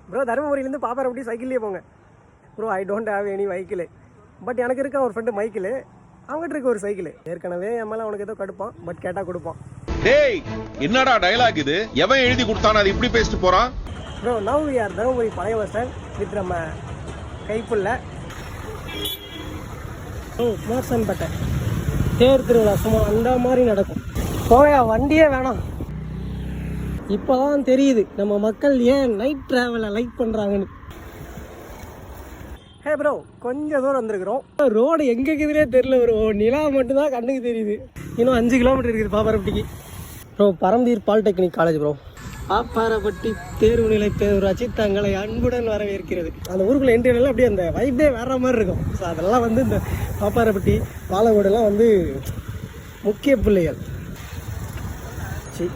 Bro தருமபுரியிலேருந்து Papparapatti சைக்கிள்லேயே போங்க bro. I don't have any vehicle, but எனக்கு இருக்க ஒரு ஃப்ரெண்டு மைக்கிள், அவங்ககிட்ட இருக்க ஒரு சைக்கிள். ஏற்கனவே என் மேலே அவனுக்கு ஏதோ கடுப்பான், பட் கேட்டால் கொடுப்பான். டேய் என்னடா டயலாக் இது? எவன் எழுதி கொடுத்தானே அது இப்படி பேசிட்டு போறான்? Bro now we are Dharmapuri பழைய பஸ் ஸ்டாண்ட் வித் நம்ம கைப்புள்ள மார்சன்பேட்டை தேர் திருவிழா சும்மா அந்த மாதிரி நடக்கும். போயா வண்டியே வேணாம். இப்போ தான் தெரியுது நம்ம மக்கள் ஏன் நைட் ட்ராவலை லைக் பண்ணுறாங்கன்னு. ஹே ப்ரோ கொஞ்சம் தூரம் வந்திருக்கிறோம். ரோடு எங்கே இருக்குதுனே தெரியல ப்ரோ. நிலா மட்டும்தான் கண்ணுக்கு தெரியுது. இன்னும் 5 கிலோமீட்டர் இருக்குது பாப்பாரப்பட்டிக்கு. Bro Parambir polytechnic college bro. Papparapatti தேர்வு நிலை பேரூராட்சி தங்களை அன்புடன் வரவேற்கிறது. அந்த ஊருக்குள்ள என்ட்ரினால அப்படியே அந்த வைப்பே வேற மாதிரி இருக்கும். ஸோ அதெல்லாம் வந்து இந்த பாப்பாரப்பட்டி பாலக்கோடெல்லாம் வந்து முக்கிய பிள்ளைகள். சரி